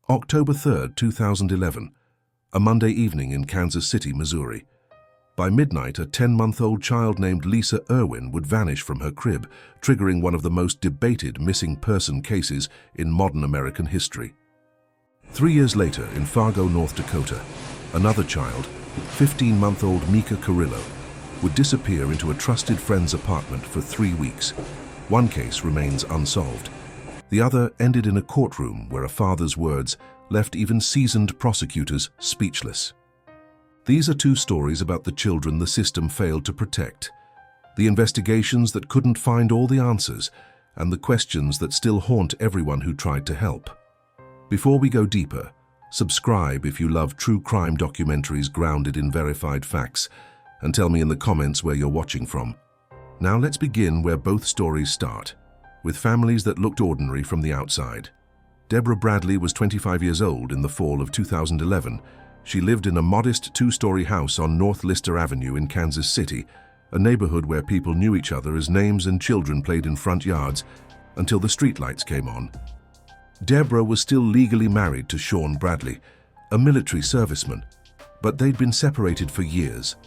October 3, 2011, a Monday evening in Kansas City, Missouri. By midnight, a 10-month-old child named Lisa Irwin would vanish from her crib, triggering one of the most debated missing person cases in modern American history. 3 years later, in Fargo, North Dakota, another child, 15-month-old Mika Carillo, would disappear into a trusted friend's apartment for 3 weeks. One case remains unsolved. The other ended in a courtroom where a father's words left even seasoned prosecutors speechless. These are two stories about the children the system failed to protect, the investigations that couldn't find all the answers, and the questions that still haunt everyone who tried to help. Before we go deeper, subscribe if you love true crime documentaries grounded in verified facts, and tell me in the comments where you're watching from. Now let's begin where both stories start, with families that looked ordinary from the outside. Deborah Bradley was 25 years old in the fall of 2011. She lived in a modest 2-story house on North Lister Avenue in Kansas City, a neighborhood where people knew each other as names and children played in front yards until the streetlights came on. Deborah was still legally married to Sean Bradley, a military serviceman, but they'd been separated for years.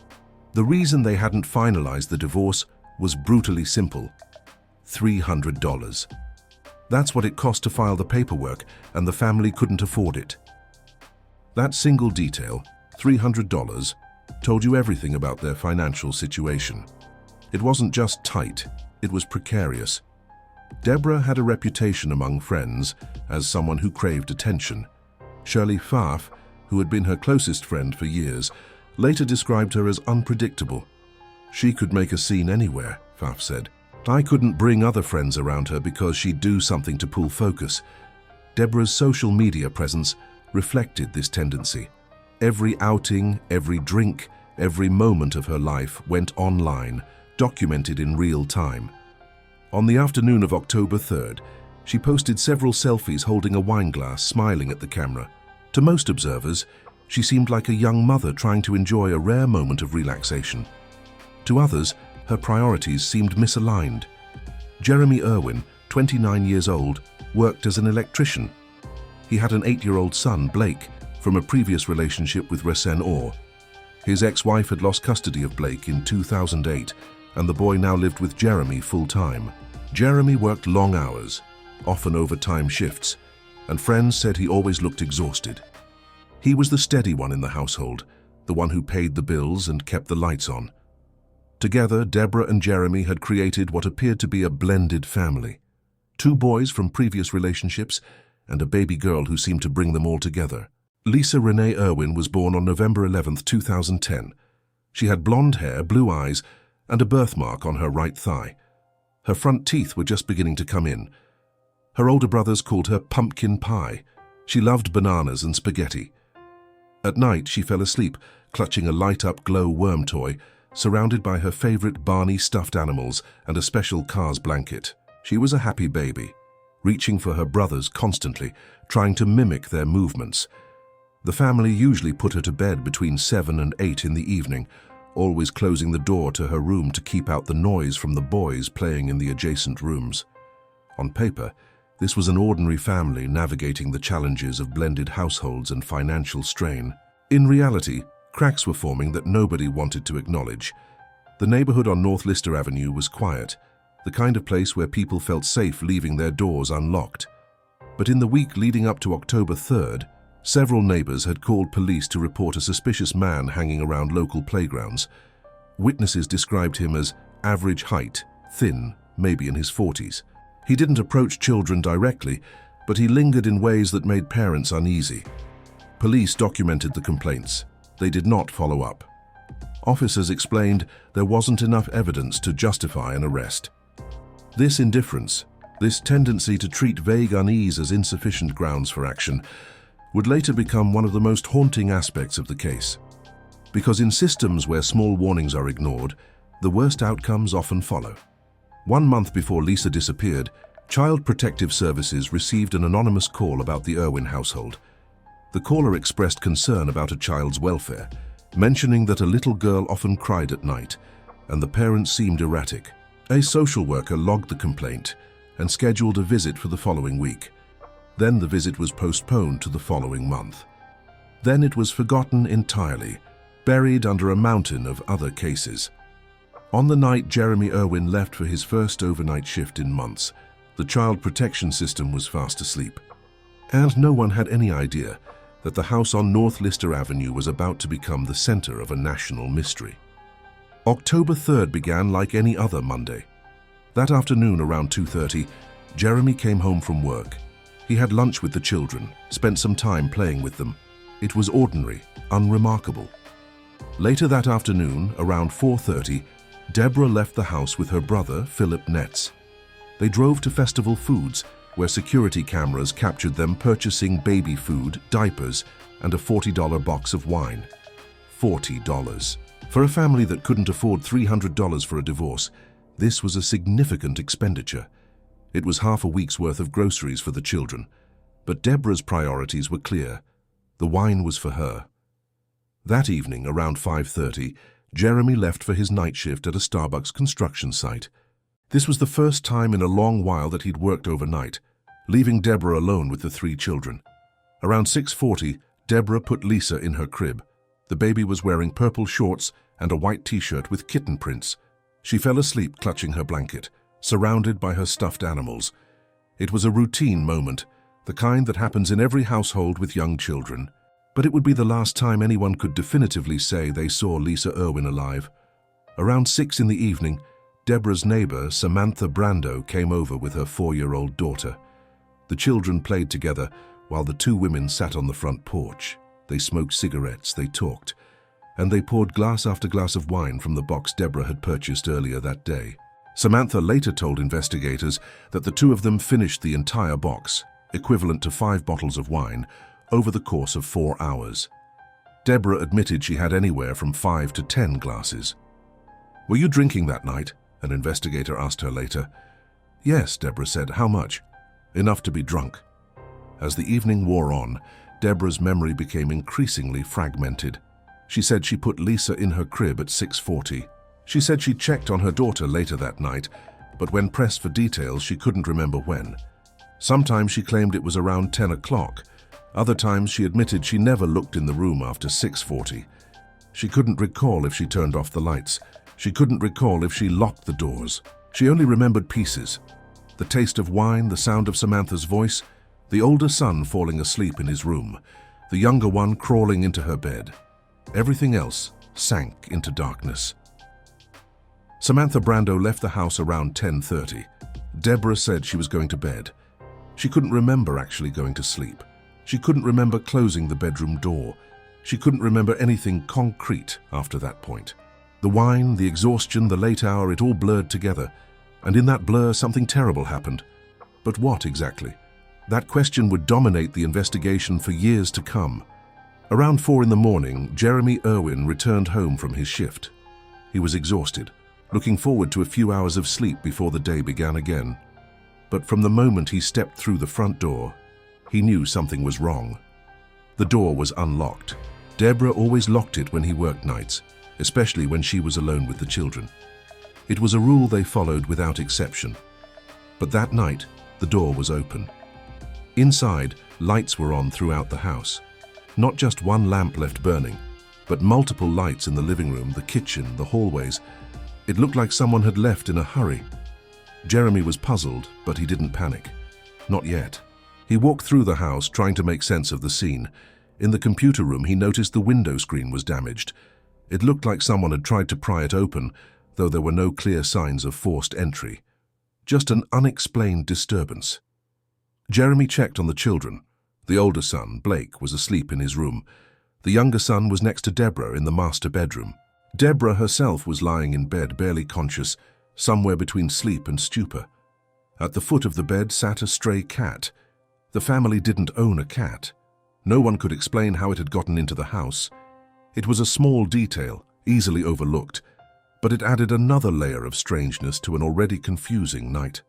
The reason they hadn't finalized the divorce was brutally simple: $300. That's what it cost to file the paperwork, and the family couldn't afford it. That single detail, $300, told you everything about their financial situation. It wasn't just tight, it was precarious. Deborah had a reputation among friends as someone who craved attention. Shirley Pfaff, who had been her closest friend for years, later described her as unpredictable. She could make a scene anywhere, Pfaff said. I couldn't bring other friends around her because she'd do something to pull focus. Deborah's social media presence reflected this tendency. Every outing, every drink, every moment of her life went online, documented in real time. On the afternoon of October 3rd, she posted several selfies holding a wine glass, smiling at the camera. To most observers, she seemed like a young mother trying to enjoy a rare moment of relaxation. To others, her priorities seemed misaligned. Jeremy Irwin, 29 years old, worked as an electrician. He had an 8-year-old son, Blake, from a previous relationship with Resen Orr. His ex-wife had lost custody of Blake in 2008, and the boy now lived with Jeremy full-time. Jeremy worked long hours, often overtime shifts, and friends said he always looked exhausted. He was the steady one in the household, the one who paid the bills and kept the lights on. Together, Deborah and Jeremy had created what appeared to be a blended family. 2 boys from previous relationships, and a baby girl who seemed to bring them all together. Lisa Renee Irwin was born on November 11, 2010. She had blonde hair, blue eyes, and a birthmark on her right thigh. Her front teeth were just beginning to come in. Her older brothers called her Pumpkin Pie. She loved bananas and spaghetti. At night, she fell asleep, clutching a light-up glow worm toy, surrounded by her favorite Barney stuffed animals and a special Cars blanket. She was a happy baby, reaching for her brothers constantly, trying to mimic their movements. The family usually put her to bed between 7 and 8 in the evening, always closing the door to her room to keep out the noise from the boys playing in the adjacent rooms. On paper, this was an ordinary family navigating the challenges of blended households and financial strain. In reality, cracks were forming that nobody wanted to acknowledge. The neighborhood on North Lister Avenue was quiet, the kind of place where people felt safe leaving their doors unlocked. But in the week leading up to October 3rd, several neighbors had called police to report a suspicious man hanging around local playgrounds. Witnesses described him as average height, thin, maybe in his 40s. He didn't approach children directly, but he lingered in ways that made parents uneasy. Police documented the complaints. They did not follow up. Officers explained there wasn't enough evidence to justify an arrest. This indifference, this tendency to treat vague unease as insufficient grounds for action, would later become one of the most haunting aspects of the case. Because in systems where small warnings are ignored, the worst outcomes often follow. 1 month before Lisa disappeared, Child Protective Services received an anonymous call about the Irwin household. The caller expressed concern about a child's welfare, mentioning that a little girl often cried at night, and the parents seemed erratic. A social worker logged the complaint and scheduled a visit for the following week. Then the visit was postponed to the following month. Then it was forgotten entirely, buried under a mountain of other cases. On the night Jeremy Irwin left for his first overnight shift in months, the child protection system was fast asleep. And no one had any idea that the house on North Lister Avenue was about to become the center of a national mystery. October 3rd began like any other Monday. That afternoon around 2:30, Jeremy came home from work. He had lunch with the children, spent some time playing with them. It was ordinary, unremarkable. Later that afternoon, around 4:30, Deborah left the house with her brother, Philip Netz. They drove to Festival Foods, where security cameras captured them purchasing baby food, diapers, and a $40 box of wine. $40. For a family that couldn't afford $300 for a divorce, this was a significant expenditure. It was half a week's worth of groceries for the children. But Deborah's priorities were clear. The wine was for her. That evening, around 5:30, Jeremy left for his night shift at a Starbucks construction site. This was the first time in a long while that he'd worked overnight, leaving Deborah alone with the 3 children. Around 6:40, Deborah put Lisa in her crib. The baby was wearing purple shorts and a white t-shirt with kitten prints. She fell asleep clutching her blanket, surrounded by her stuffed animals. It was a routine moment, the kind that happens in every household with young children. But it would be the last time anyone could definitively say they saw Lisa Irwin alive. Around 6 in the evening, Deborah's neighbor, Samantha Brando, came over with her 4-year-old daughter. The children played together while the 2 women sat on the front porch. They smoked cigarettes, they talked, and they poured glass after glass of wine from the box Deborah had purchased earlier that day. Samantha later told investigators that the 2 of them finished the entire box, equivalent to 5 bottles of wine, over the course of 4 hours. Deborah admitted she had anywhere from 5 to 10 glasses. "Were you drinking that night?" an investigator asked her later. "Yes," Deborah said. "How much?" "Enough to be drunk." As the evening wore on, Deborah's memory became increasingly fragmented. She said she put Lisa in her crib at 6:40. She said she checked on her daughter later that night, but when pressed for details, she couldn't remember when. Sometimes she claimed it was around 10 o'clock. Other times she admitted she never looked in the room after 6:40. She couldn't recall if she turned off the lights. She couldn't recall if she locked the doors. She only remembered pieces. The taste of wine, the sound of Samantha's voice, the older son falling asleep in his room, the younger one crawling into her bed. Everything else sank into darkness. Samantha Brando left the house around 10:30. Deborah said she was going to bed. She couldn't remember actually going to sleep. She couldn't remember closing the bedroom door. She couldn't remember anything concrete after that point. The wine, the exhaustion, the late hour, it all blurred together. And in that blur, something terrible happened. But what exactly? That question would dominate the investigation for years to come. Around 4 in the morning, Jeremy Irwin returned home from his shift. He was exhausted, looking forward to a few hours of sleep before the day began again. But from the moment he stepped through the front door, he knew something was wrong. The door was unlocked. Deborah always locked it when he worked nights, especially when she was alone with the children. It was a rule they followed without exception. But that night, the door was open. Inside, lights were on throughout the house. Not just one lamp left burning, but multiple lights in the living room, the kitchen, the hallways. It looked like someone had left in a hurry. Jeremy was puzzled, but he didn't panic. Not yet. He walked through the house, trying to make sense of the scene. In the computer room, he noticed the window screen was damaged. It looked like someone had tried to pry it open, though there were no clear signs of forced entry. Just an unexplained disturbance. Jeremy checked on the children. The older son, Blake, was asleep in his room. The younger son was next to Deborah in the master bedroom. Deborah herself was lying in bed, barely conscious, somewhere between sleep and stupor. At the foot of the bed sat a stray cat. The family didn't own a cat. No one could explain how it had gotten into the house. It was a small detail, easily overlooked, but it added another layer of strangeness to an already confusing night.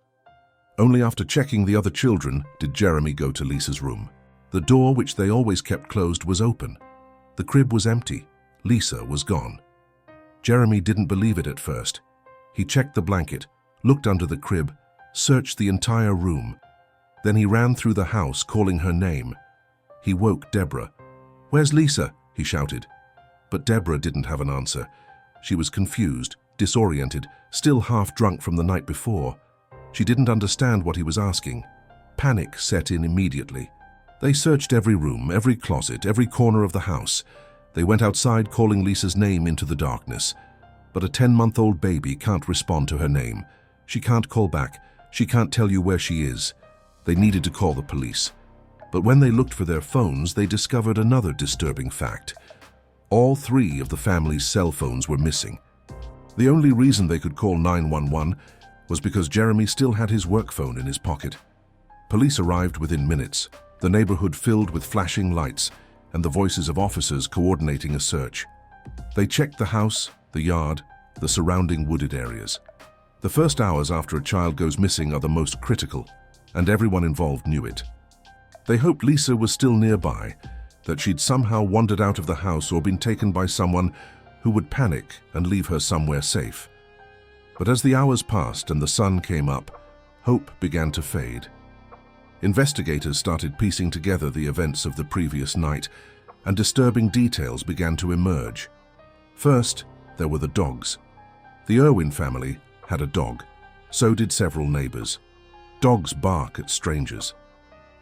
Only after checking the other children did Jeremy go to Lisa's room. The door, which they always kept closed, was open. The crib was empty. Lisa was gone. Jeremy didn't believe it at first. He checked the blanket, looked under the crib, searched the entire room. Then he ran through the house, calling her name. He woke Deborah. "Where's Lisa?" he shouted. But Deborah didn't have an answer. She was confused, disoriented, still half drunk from the night before. She didn't understand what he was asking. Panic set in immediately. They searched every room, every closet, every corner of the house. They went outside, calling Lisa's name into the darkness. But a 10-month-old baby can't respond to her name. She can't call back. She can't tell you where she is. They needed to call the police. But when they looked for their phones, they discovered another disturbing fact. All 3 of the family's cell phones were missing. The only reason they could call 911 was because Jeremy still had his work phone in his pocket. Police arrived within minutes, the neighborhood filled with flashing lights and the voices of officers coordinating a search. They checked the house, the yard, the surrounding wooded areas. The first hours after a child goes missing are the most critical, and everyone involved knew it. They hoped Lisa was still nearby, that she'd somehow wandered out of the house or been taken by someone who would panic and leave her somewhere safe. But as the hours passed and the sun came up, hope began to fade. Investigators started piecing together the events of the previous night, and disturbing details began to emerge. First, there were the dogs. The Irwin family had a dog. So did several neighbors. Dogs bark at strangers.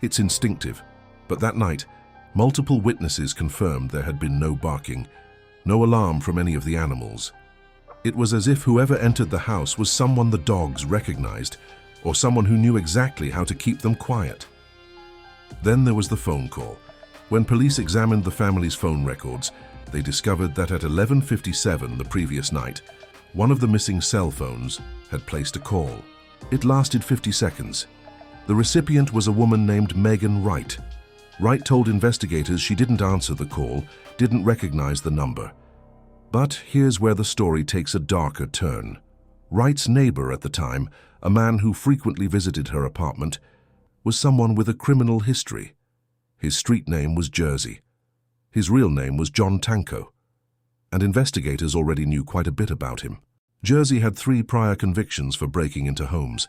It's instinctive, but that night, multiple witnesses confirmed there had been no barking, no alarm from any of the animals. It was as if whoever entered the house was someone the dogs recognized, or someone who knew exactly how to keep them quiet. Then there was the phone call. When police examined the family's phone records, they discovered that at 11:57 the previous night, one of the missing cell phones had placed a call. It lasted 50 seconds. The recipient was a woman named Megan Wright. Wright told investigators she didn't answer the call, didn't recognize the number. But here's where the story takes a darker turn. Wright's neighbor at the time, a man who frequently visited her apartment, was someone with a criminal history. His street name was Jersey. His real name was John Tanko, and investigators already knew quite a bit about him. Jersey had 3 prior convictions for breaking into homes.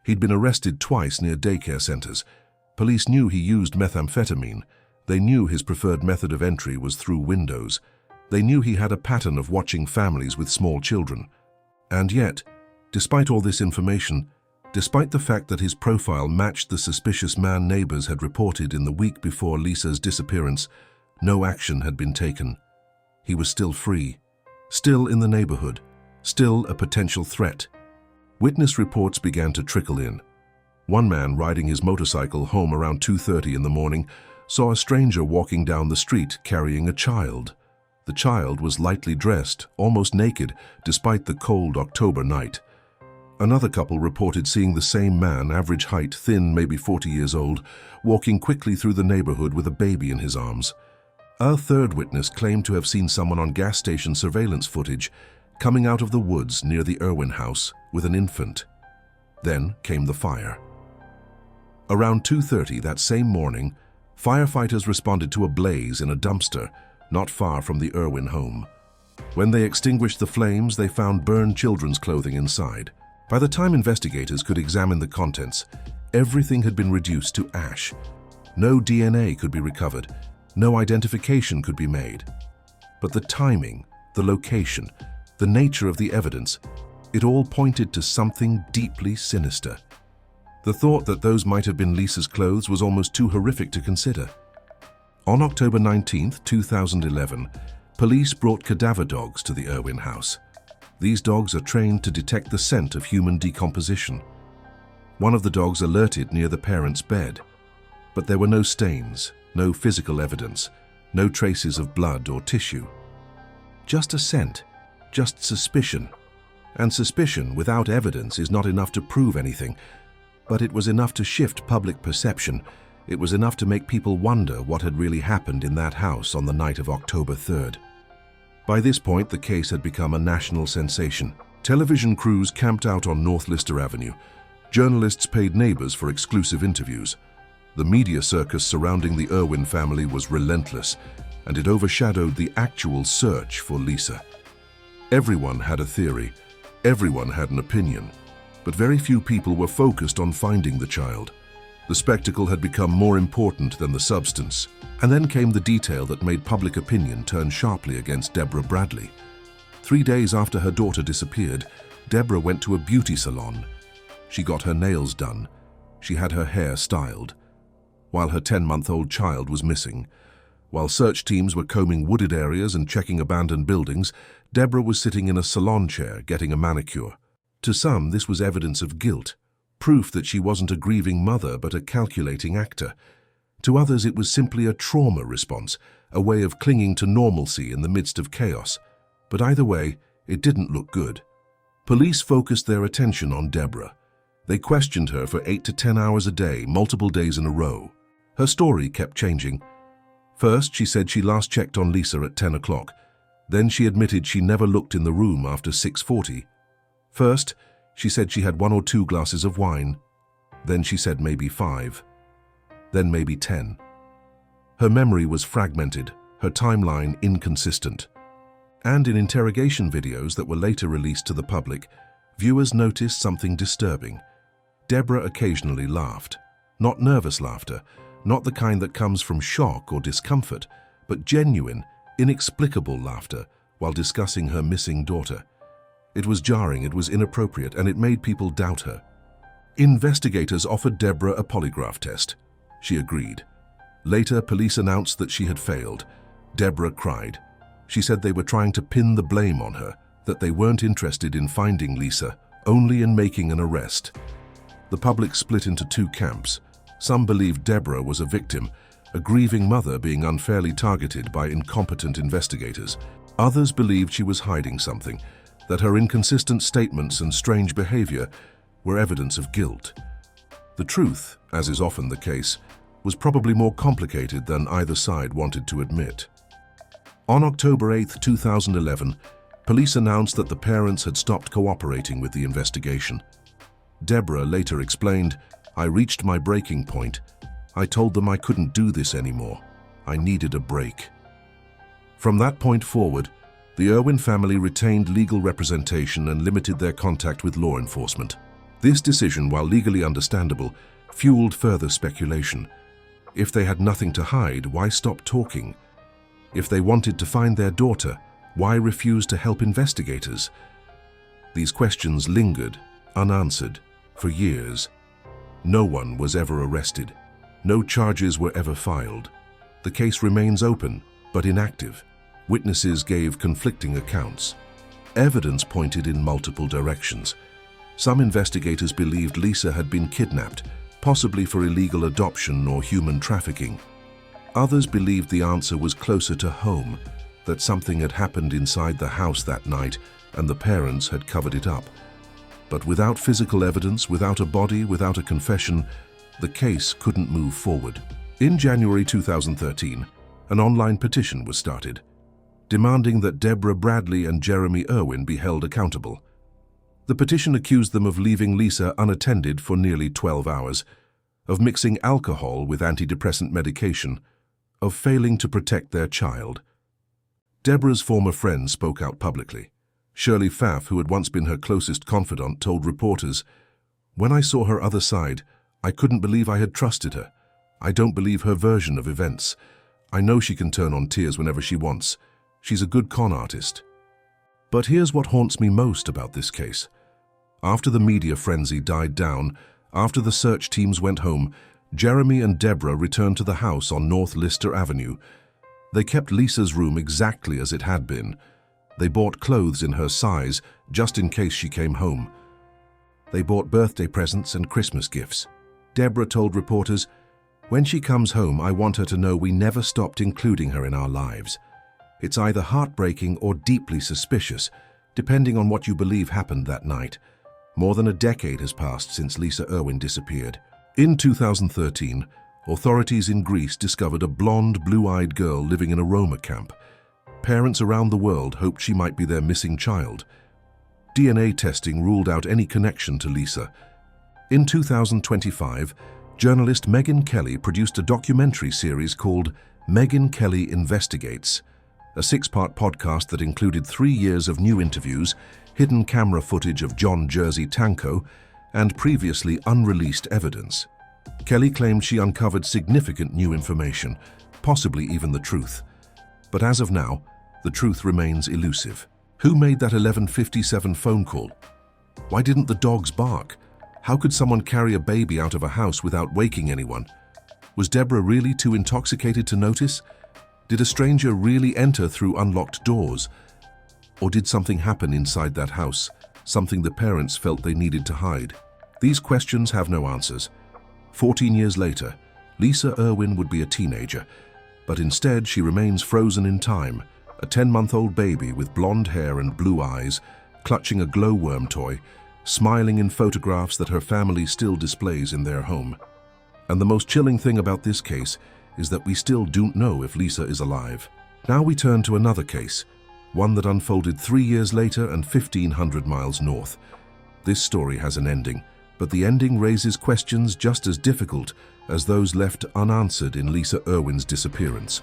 He'd been arrested twice near daycare centers. Police knew he used methamphetamine. They knew his preferred method of entry was through windows. They knew he had a pattern of watching families with small children. And yet, despite all this information, despite the fact that his profile matched the suspicious man neighbors had reported in the week before Lisa's disappearance, no action had been taken. He was still free, still in the neighborhood, still a potential threat. Witness reports began to trickle in. One man riding his motorcycle home around 2:30 in the morning saw a stranger walking down the street carrying a child. The child was lightly dressed, almost naked, despite the cold October night. Another couple reported seeing the same man, average height, thin, maybe 40 years old, walking quickly through the neighborhood with a baby in his arms. A third witness claimed to have seen someone on gas station surveillance footage coming out of the woods near the Irwin house with an infant. Then came the fire. Around 2:30 that same morning, firefighters responded to a blaze in a dumpster not far from the Irwin home. When they extinguished the flames, they found burned children's clothing inside. By the time investigators could examine the contents, everything had been reduced to ash. No DNA could be recovered. No identification could be made. But the timing, the location, the nature of the evidence, it all pointed to something deeply sinister. The thought that those might have been Lisa's clothes was almost too horrific to consider. On October 19, 2011, police brought cadaver dogs to the Irwin house. These dogs are trained to detect the scent of human decomposition. One of the dogs alerted near the parent's bed, but there were no stains, no physical evidence, no traces of blood or tissue. Just a scent, just suspicion. And suspicion without evidence is not enough to prove anything, but it was enough to shift public perception. It was enough to make people wonder what had really happened in that house on the night of October 3rd. By this point, the case had become a national sensation. Television crews camped out on North Lister Avenue. Journalists paid neighbors for exclusive interviews. The media circus surrounding the Irwin family was relentless, and it overshadowed the actual search for Lisa. Everyone had a theory. Everyone had an opinion. But very few people were focused on finding the child. The spectacle had become more important than the substance. And then came the detail that made public opinion turn sharply against Deborah Bradley. 3 days after her daughter disappeared, Deborah went to a beauty salon. She got her nails done. She had her hair styled. While her 10-month-old child was missing. While search teams were combing wooded areas and checking abandoned buildings, Deborah was sitting in a salon chair getting a manicure. To some, this was evidence of guilt, proof that she wasn't a grieving mother but a calculating actor. To others, it was simply a trauma response, a way of clinging to normalcy in the midst of chaos. But either way, it didn't look good. Police focused their attention on Deborah. They questioned her for 8 to 10 hours a day, multiple days in a row. Her story kept changing. First, she said she last checked on Lisa at 10 o'clock. Then she admitted she never looked in the room after 6:40. First, she said she had 1 or 2 glasses of wine. Then she said maybe 5. Then maybe 10. Her memory was fragmented, her timeline inconsistent. And in interrogation videos that were later released to the public, viewers noticed something disturbing. Deborah occasionally laughed. Not nervous laughter, not the kind that comes from shock or discomfort, but genuine, inexplicable laughter while discussing her missing daughter. It was jarring, it was inappropriate, and it made people doubt her. Investigators offered Deborah a polygraph test. She agreed. Later, police announced that she had failed. Deborah cried. She said they were trying to pin the blame on her, that they weren't interested in finding Lisa, only in making an arrest. The public split into 2 camps. Some believed Deborah was a victim, a grieving mother being unfairly targeted by incompetent investigators. Others believed she was hiding something, that her inconsistent statements and strange behavior were evidence of guilt. The truth, as is often the case, was probably more complicated than either side wanted to admit. On October 8, 2011, police announced that the parents had stopped cooperating with the investigation. Deborah later explained, "I reached my breaking point. I told them I couldn't do this anymore. I needed a break." From that point forward, the Irwin family retained legal representation and limited their contact with law enforcement. This decision, while legally understandable, fueled further speculation. If they had nothing to hide, why stop talking? If they wanted to find their daughter, why refuse to help investigators? These questions lingered, unanswered, for years. No one was ever arrested. No charges were ever filed. The case remains open, but inactive. Witnesses gave conflicting accounts. Evidence pointed in multiple directions. Some investigators believed Lisa had been kidnapped, possibly for illegal adoption or human trafficking. Others believed the answer was closer to home, that something had happened inside the house that night and the parents had covered it up. But without physical evidence, without a body, without a confession, the case couldn't move forward. In January 2013, an online petition was started, demanding that Deborah Bradley and Jeremy Irwin be held accountable. The petition accused them of leaving Lisa unattended for nearly 12 hours, of mixing alcohol with antidepressant medication, of failing to protect their child. Deborah's former friends spoke out publicly. Shirley Pfaff, who had once been her closest confidant, told reporters, "When I saw her other side, I couldn't believe I had trusted her. I don't believe her version of events. I know she can turn on tears whenever she wants. She's a good con artist." But here's what haunts me most about this case. After the media frenzy died down, after the search teams went home, Jeremy and Deborah returned to the house on North Lister Avenue. They kept Lisa's room exactly as it had been. They bought clothes in her size, just in case she came home. They bought birthday presents and Christmas gifts. Deborah told reporters, "When she comes home, I want her to know we never stopped including her in our lives. It's either heartbreaking or deeply suspicious, depending on what you believe happened that night. More than a decade has passed since Lisa Irwin disappeared." In 2013, authorities in Greece discovered a blonde, blue-eyed girl living in a Roma camp. Parents around the world hoped she might be their missing child. DNA testing ruled out any connection to Lisa. In 2025, journalist Megyn Kelly produced a documentary series called Megyn Kelly Investigates, a 6-part podcast that included 3 years of new interviews, hidden camera footage of John Jersey Tanko, and previously unreleased evidence. Kelly claimed she uncovered significant new information, possibly even the truth. But as of now, the truth remains elusive. Who made that 11:57 phone call? Why didn't the dogs bark? How could someone carry a baby out of a house without waking anyone? Was Deborah really too intoxicated to notice? Did a stranger really enter through unlocked doors? Or did something happen inside that house, something the parents felt they needed to hide? These questions have no answers. 14 years later, Lisa Irwin would be a teenager, but instead she remains frozen in time, a 10-month-old baby with blonde hair and blue eyes, clutching a glowworm toy, smiling in photographs that her family still displays in their home. And the most chilling thing about this case is that we still don't know if Lisa is alive. Now we turn to another case, one that unfolded 3 years later and 1,500 miles north. This story has an ending, but the ending raises questions just as difficult as those left unanswered in Lisa Irwin's disappearance.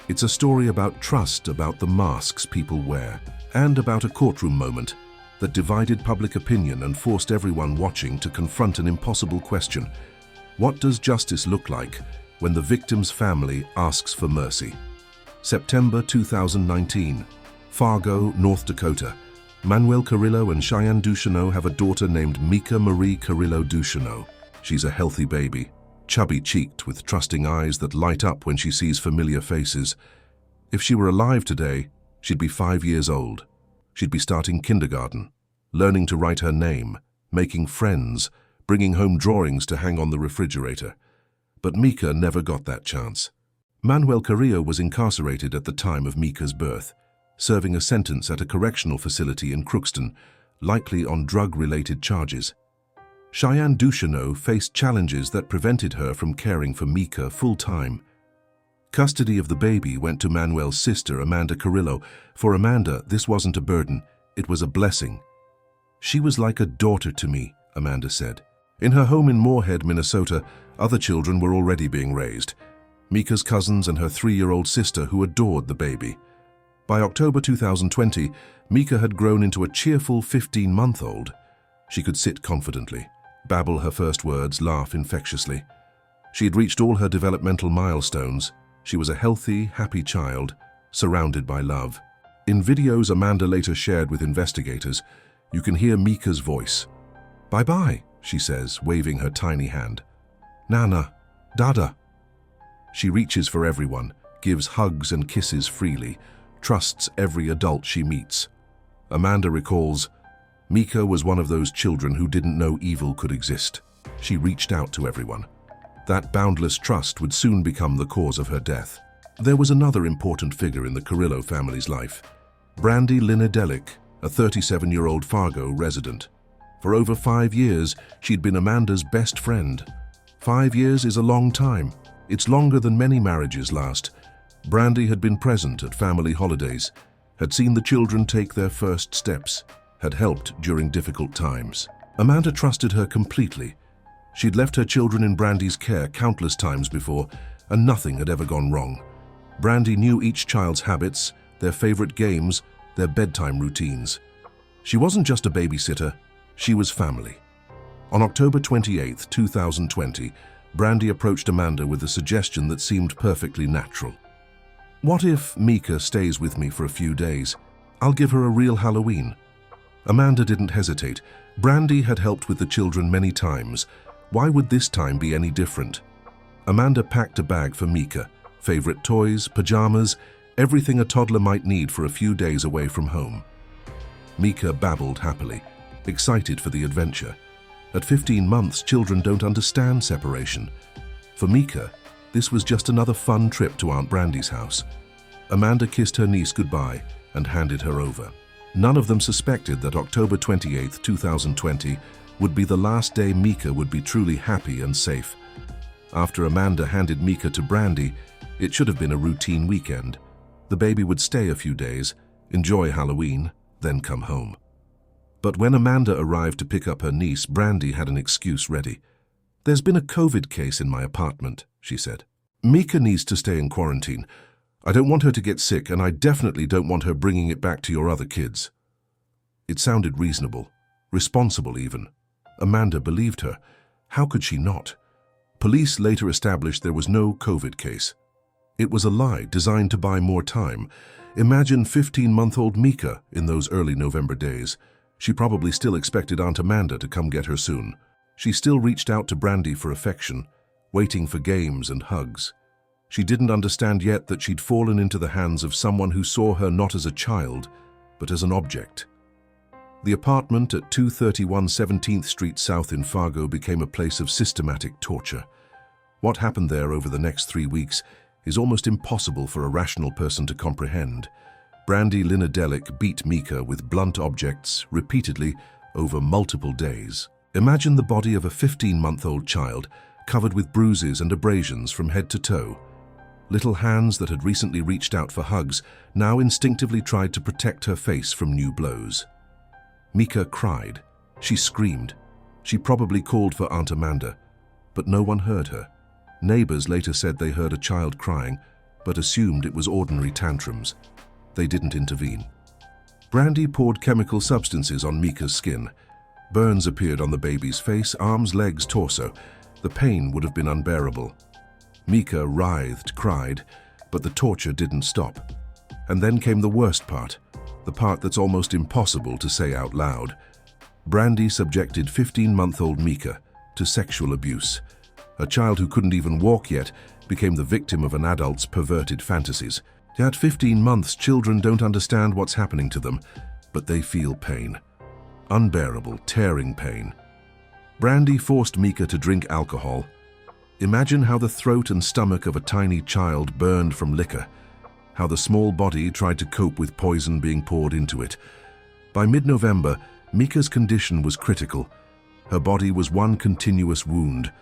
It's a story about trust, about the masks people wear, and about a courtroom moment that divided public opinion and forced everyone watching to confront an impossible question. What does justice look like when the victim's family asks for mercy? September 2019, Fargo, North Dakota. Mika Carillo and Cheyenne Ducheneau have a daughter named Mika Marie Carillo Ducheneau. She's a healthy baby, chubby-cheeked with trusting eyes that light up when she sees familiar faces. If she were alive today, she'd be 5 years old. She'd be starting kindergarten, learning to write her name, making friends, bringing home drawings to hang on the refrigerator. But Mika never got that chance. Mika Carillo was incarcerated at the time of Mika's birth, serving a sentence at a correctional facility in Crookston, likely on drug-related charges. Cheyenne Ducheneau faced challenges that prevented her from caring for Mika full-time. Custody of the baby went to Manuel's sister, Amanda Carillo. For Amanda, this wasn't a burden, it was a blessing. "She was like a daughter to me," Amanda said. In her home in Moorhead, Minnesota, other children were already being raised. Mika's cousins and her 3-year-old sister, who adored the baby. By October 2020, Mika had grown into a cheerful 15-month-old. She could sit confidently, babble her first words, laugh infectiously. She had reached all her developmental milestones. She was a healthy, happy child, surrounded by love. In videos Amanda later shared with investigators, you can hear Mika's voice. "Bye-bye," she says, waving her tiny hand. "Nana, Dada." She reaches for everyone, gives hugs and kisses freely, trusts every adult she meets. Amanda recalls, "Mika was one of those children who didn't know evil could exist. She reached out to everyone." That boundless trust would soon become the cause of her death. There was another important figure in the Carillo family's life, Brandy Linedelic, a 37-year-old Fargo resident. For over 5 years, she'd been Amanda's best friend. 5 years is a long time. It's longer than many marriages last. Brandy had been present at family holidays, had seen the children take their first steps, had helped during difficult times. Amanda trusted her completely. She'd left her children in Brandy's care countless times before, and nothing had ever gone wrong. Brandy knew each child's habits, their favorite games, their bedtime routines. She wasn't just a babysitter, she was family. On October 28, 2020, Brandy approached Amanda with a suggestion that seemed perfectly natural. "What if Mika stays with me for a few days? I'll give her a real Halloween." Amanda didn't hesitate. Brandy had helped with the children many times. Why would this time be any different? Amanda packed a bag for Mika, favorite toys, pajamas, everything a toddler might need for a few days away from home. Mika babbled happily, excited for the adventure. At 15 months, children don't understand separation. For Mika, this was just another fun trip to Aunt Brandy's house. Amanda kissed her niece goodbye and handed her over. None of them suspected that October 28, 2020 would be the last day Mika would be truly happy and safe. After Amanda handed Mika to Brandy, it should have been a routine weekend. The baby would stay a few days, enjoy Halloween, then come home. But when Amanda arrived to pick up her niece, Brandy had an excuse ready. "There's been a COVID case in my apartment," she said. "Mika needs to stay in quarantine. I don't want her to get sick, and I definitely don't want her bringing it back to your other kids." It sounded reasonable, responsible even. Amanda believed her. How could she not? Police later established there was no COVID case. It was a lie designed to buy more time. Imagine 15-month-old Mika in those early November days. She probably still expected Aunt Amanda to come get her soon. She still reached out to Brandy for affection, waiting for games and hugs. She didn't understand yet that she'd fallen into the hands of someone who saw her not as a child, but as an object. The apartment at 231 17th Street South in Fargo became a place of systematic torture. What happened there over the next 3 weeks is almost impossible for a rational person to comprehend. Brandy Linadelic beat Mika with blunt objects repeatedly over multiple days. Imagine the body of a 15-month-old child covered with bruises and abrasions from head to toe. Little hands that had recently reached out for hugs now instinctively tried to protect her face from new blows. Mika cried. She screamed. She probably called for Aunt Amanda, but no one heard her. Neighbors later said they heard a child crying, but assumed it was ordinary tantrums. They didn't intervene. Brandy poured chemical substances on Mika's skin. Burns appeared on the baby's face, arms, legs, torso. The pain would have been unbearable. Mika writhed, cried, but the torture didn't stop. And then came the worst part, the part that's almost impossible to say out loud. Brandy subjected 15-month-old Mika to sexual abuse. A child who couldn't even walk yet became the victim of an adult's perverted fantasies. At 15 months, children don't understand what's happening to them, but they feel pain. Unbearable, tearing pain. Brandy forced Mika to drink alcohol. Imagine how the throat and stomach of a tiny child burned from liquor, how the small body tried to cope with poison being poured into it. By mid-November, Mika's condition was critical. Her body was one continuous wound.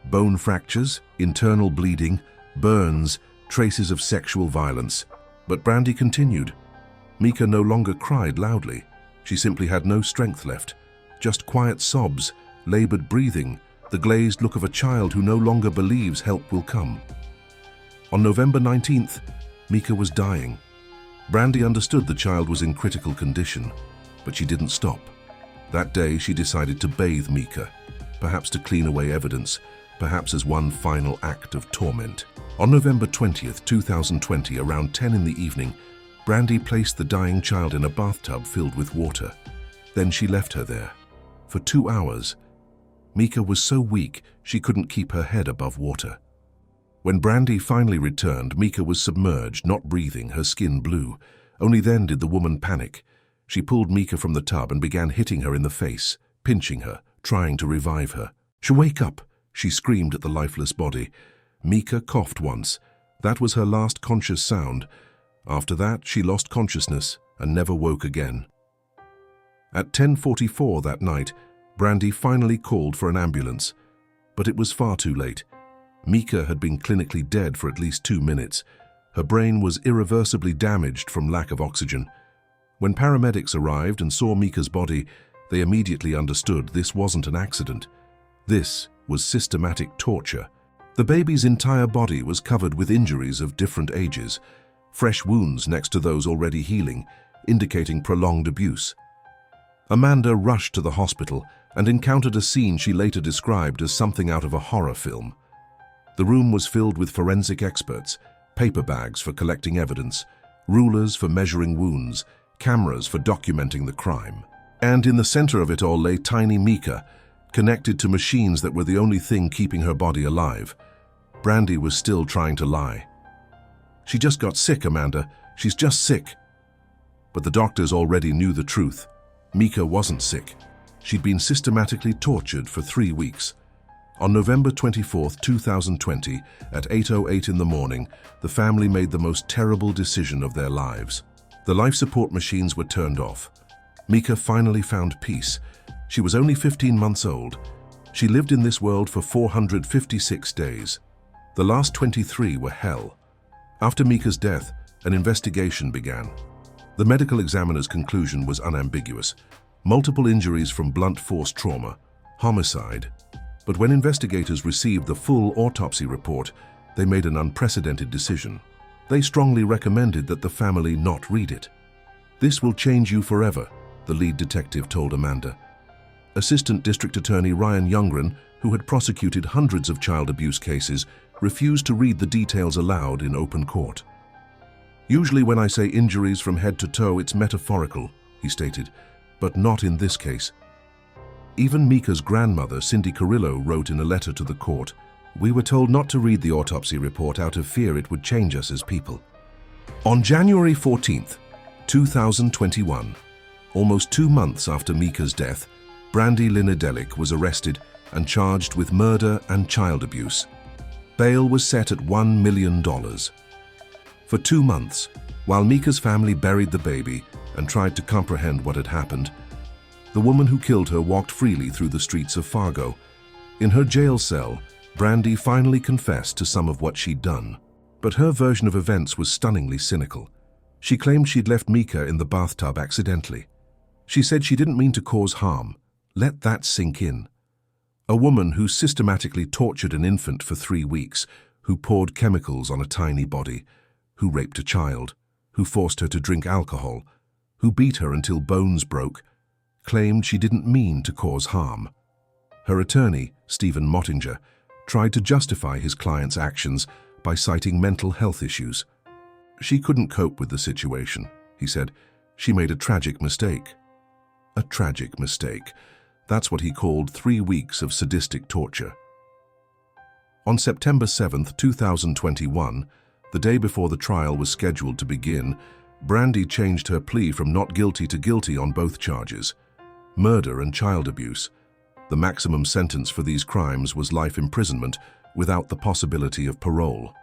Bone fractures, internal bleeding, burns, traces of sexual violence. But Brandy continued. Mika no longer cried loudly. She simply had no strength left. Just quiet sobs, labored breathing, the glazed look of a child who no longer believes help will come. On November 19th, Mika was dying. Brandy understood the child was in critical condition, but she didn't stop. That day, she decided to bathe Mika, perhaps to clean away evidence, perhaps as one final act of torment. On November 20th, 2020, around 10 in the evening, Brandy placed the dying child in a bathtub filled with water. Then she left her there. For 2 hours, Mika was so weak she couldn't keep her head above water. When Brandy finally returned, Mika was submerged, not breathing, her skin blue. Only then did the woman panic. She pulled Mika from the tub and began hitting her in the face, pinching her, trying to revive her. "Wake up!" she screamed at the lifeless body. Mika coughed once. That was her last conscious sound. After that, she lost consciousness and never woke again. At 10:44 that night, Brandy finally called for an ambulance, but it was far too late. Mika had been clinically dead for at least 2 minutes. Her brain was irreversibly damaged from lack of oxygen. When paramedics arrived and saw Mika's body, they immediately understood this wasn't an accident. This was systematic torture. The baby's entire body was covered with injuries of different ages, fresh wounds next to those already healing, indicating prolonged abuse. Amanda rushed to the hospital and encountered a scene she later described as something out of a horror film. The room was filled with forensic experts, paper bags for collecting evidence, rulers for measuring wounds, cameras for documenting the crime. And in the center of it all lay tiny Mika, connected to machines that were the only thing keeping her body alive. Brandy was still trying to lie. "She just got sick, Amanda. She's just sick." But the doctors already knew the truth. Mika wasn't sick. She'd been systematically tortured for 3 weeks. On November 24, 2020, at 8:08 in the morning, the family made the most terrible decision of their lives. The life support machines were turned off. Mika finally found peace. She was only 15 months old. She lived in this world for 456 days. The last 23 were hell. After Mika's death, an investigation began. The medical examiner's conclusion was unambiguous. Multiple injuries from blunt force trauma, homicide. But when investigators received the full autopsy report, they made an unprecedented decision. They strongly recommended that the family not read it. "This will change you forever," the lead detective told Amanda. Assistant District Attorney Ryan Youngren who had prosecuted hundreds of child abuse cases, refused to read the details aloud in open court. "Usually when I say injuries from head to toe, it's metaphorical," he stated, "but not in this case." Even Mika's grandmother, Mika Carillo, wrote in a letter to the court, "We were told not to read the autopsy report out of fear it would change us as people." On January 14th, 2021, almost 2 months after Mika's death, Brandi Linedelic was arrested and charged with murder and child abuse. Bail was set at $1 million. For 2 months, while Mika's family buried the baby and tried to comprehend what had happened, the woman who killed her walked freely through the streets of Fargo. In her jail cell, Brandi finally confessed to some of what she'd done. But her version of events was stunningly cynical. She claimed she'd left Mika in the bathtub accidentally. She said she didn't mean to cause harm. Let that sink in. A woman who systematically tortured an infant for 3 weeks, who poured chemicals on a tiny body, who raped a child, who forced her to drink alcohol, who beat her until bones broke, claimed she didn't mean to cause harm. Her attorney, Stephen Mottinger, tried to justify his client's actions by citing mental health issues. "She couldn't cope with the situation," he said. "She made a tragic mistake." A tragic mistake. That's what he called 3 weeks of sadistic torture. On September 7th, 2021, the day before the trial was scheduled to begin, Brandi changed her plea from not guilty to guilty on both charges: murder and child abuse. The maximum sentence for these crimes was life imprisonment without the possibility of parole.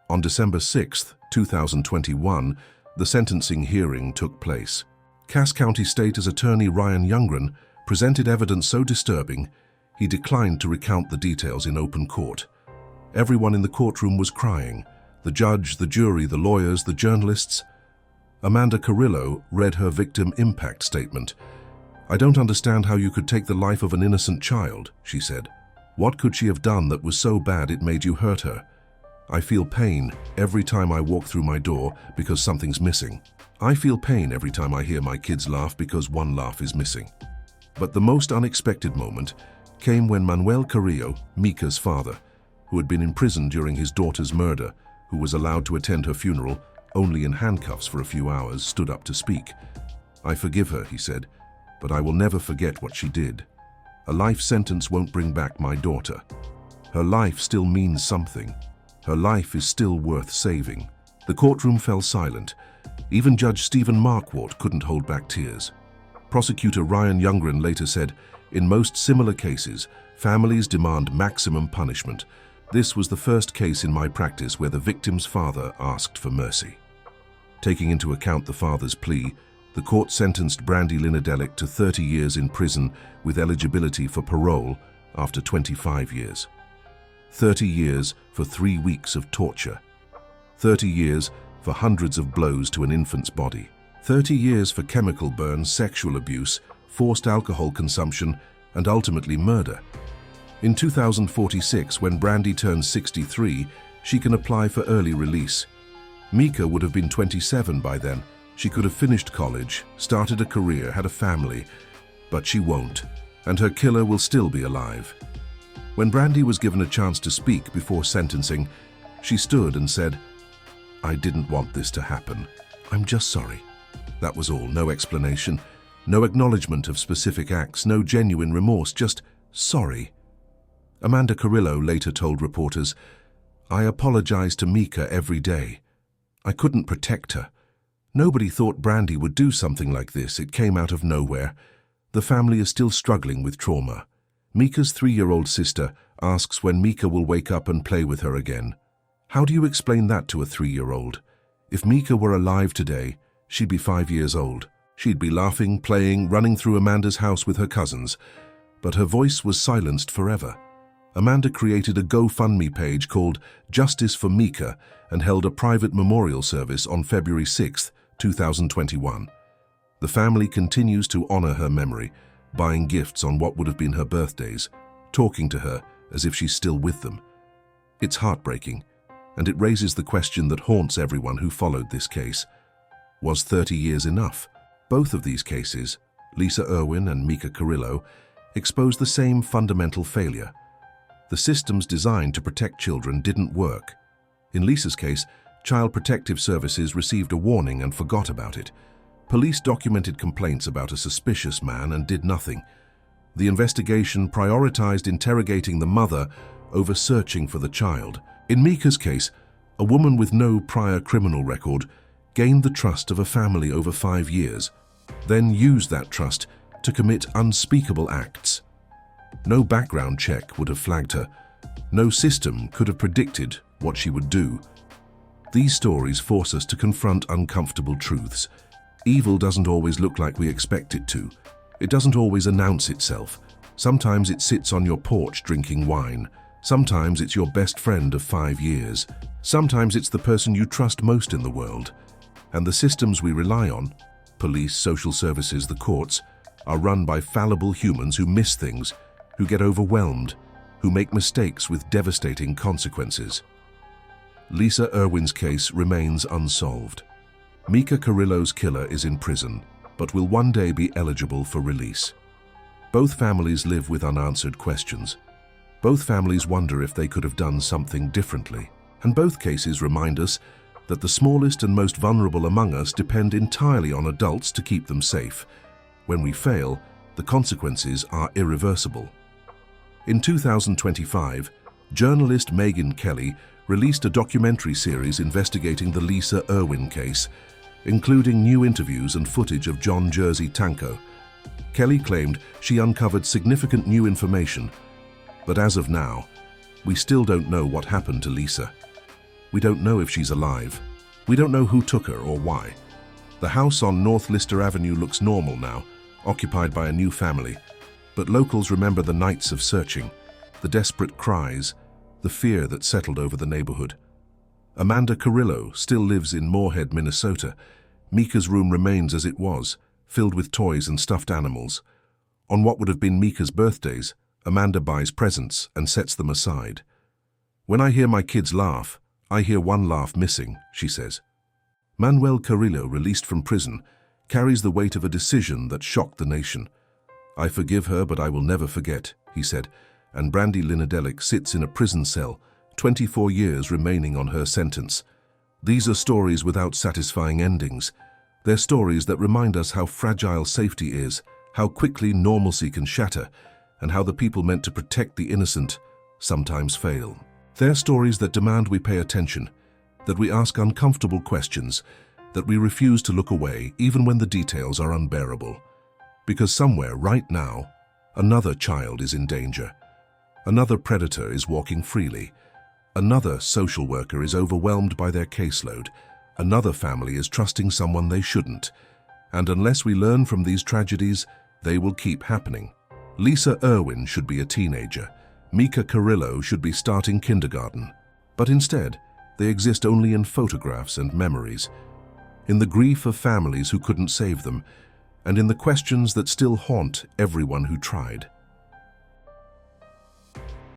On December 6th, 2021, the sentencing hearing took place. Cass County State's Attorney Ryan Youngren presented evidence so disturbing, he declined to recount the details in open court. Everyone in the courtroom was crying: the judge, the jury, the lawyers, the journalists. Mika Carillo read her victim impact statement. "I don't understand how you could take the life of an innocent child," she said. "What could she have done that was so bad it made you hurt her? I feel pain every time I walk through my door because something's missing. I feel pain every time I hear my kids laugh because one laugh is missing." But the most unexpected moment came when Manuel Carrillo, Mika's father, who had been imprisoned during his daughter's murder, who was allowed to attend her funeral only in handcuffs for a few hours, stood up to speak. "I forgive her," he said, "but I will never forget what she did. A life sentence won't bring back my daughter. Her life still means something. Her life is still worth saving." The courtroom fell silent. Even Judge Stephen Marquardt couldn't hold back tears. Prosecutor Ryan Youngren later said, "In most similar cases, families demand maximum punishment. This was the first case in my practice where the victim's father asked for mercy." Taking into account the father's plea, the court sentenced Brandi Linedelic to 30 years in prison with eligibility for parole after 25 years. 30 years for 3 weeks of torture. 30 years for hundreds of blows to an infant's body. 30 years for chemical burns, sexual abuse, forced alcohol consumption, and ultimately murder. In 2046, when Brandi turns 63, she can apply for early release. Mika would have been 27 by then. She could have finished college, started a career, had a family, but she won't, and her killer will still be alive. When Brandi was given a chance to speak before sentencing, she stood and said, "I didn't want this to happen. I'm just sorry." That was all. No explanation, no acknowledgement of specific acts, no genuine remorse, just sorry. Mika Carillo later told reporters, "I apologize to Mika every day. I couldn't protect her. Nobody thought Brandi would do something like this. It came out of nowhere. The family is still struggling with trauma. Mika's 3-year-old sister asks when Mika will wake up and play with her again. How do you explain that to a 3-year-old? If Mika were alive today, she'd be 5 years old. She'd be laughing, playing, running through Amanda's house with her cousins. But her voice was silenced forever. Amanda created a GoFundMe page called Justice for Mika and held a private memorial service on February 6, 2021. The family continues to honor her memory, buying gifts on what would have been her birthdays, talking to her as if she's still with them. It's heartbreaking, and it raises the question that haunts everyone who followed this case. Was 30 years enough? Both of these cases, Lisa Irwin and Mika Carillo, expose the same fundamental failure. The systems designed to protect children didn't work. In Lisa's case, Child Protective Services received a warning and forgot about it. Police documented complaints about a suspicious man and did nothing. The investigation prioritized interrogating the mother over searching for the child. In Mika's case, a woman with no prior criminal record gained the trust of a family over 5 years, then used that trust to commit unspeakable acts. No background check would have flagged her. No system could have predicted what she would do. These stories force us to confront uncomfortable truths. Evil doesn't always look like we expect it to. It doesn't always announce itself. Sometimes it sits on your porch drinking wine. Sometimes it's your best friend of 5 years. Sometimes it's the person you trust most in the world. And the systems we rely on, police, social services, the courts, are run by fallible humans who miss things, who get overwhelmed, who make mistakes with devastating consequences. Lisa Irwin's case remains unsolved. Mika Carillo's killer is in prison, but will one day be eligible for release. Both families live with unanswered questions. Both families wonder if they could have done something differently. And both cases remind us that the smallest and most vulnerable among us depend entirely on adults to keep them safe. When we fail, the consequences are irreversible. In 2025, journalist Megyn Kelly released a documentary series investigating the Lisa Irwin case, including new interviews and footage of John Jersey Tanko. Kelly claimed she uncovered significant new information, but as of now, we still don't know what happened to Lisa. We don't know if she's alive. We don't know who took her or why. The house on North Lister Avenue looks normal now, occupied by a new family, but locals remember the nights of searching, the desperate cries, the fear that settled over the neighborhood. Amanda Carillo still lives in Moorhead, Minnesota. Mika's room remains as it was, filled with toys and stuffed animals. On what would have been Mika's birthdays, Amanda buys presents and sets them aside. "When I hear my kids laugh, I hear one laugh missing," she says. Manuel Carillo, released from prison, carries the weight of a decision that shocked the nation. "I forgive her, but I will never forget," he said, and Brandy Linadelic sits in a prison cell, 24 years remaining on her sentence. These are stories without satisfying endings. They're stories that remind us how fragile safety is, how quickly normalcy can shatter, and how the people meant to protect the innocent sometimes fail. They're stories that demand we pay attention, that we ask uncomfortable questions, that we refuse to look away even when the details are unbearable. Because somewhere right now, another child is in danger. Another predator is walking freely. Another social worker is overwhelmed by their caseload. Another family is trusting someone they shouldn't. And unless we learn from these tragedies, they will keep happening. Lisa Irwin should be a teenager. Mika Carillo should be starting kindergarten. But instead, they exist only in photographs and memories, in the grief of families who couldn't save them, and in the questions that still haunt everyone who tried.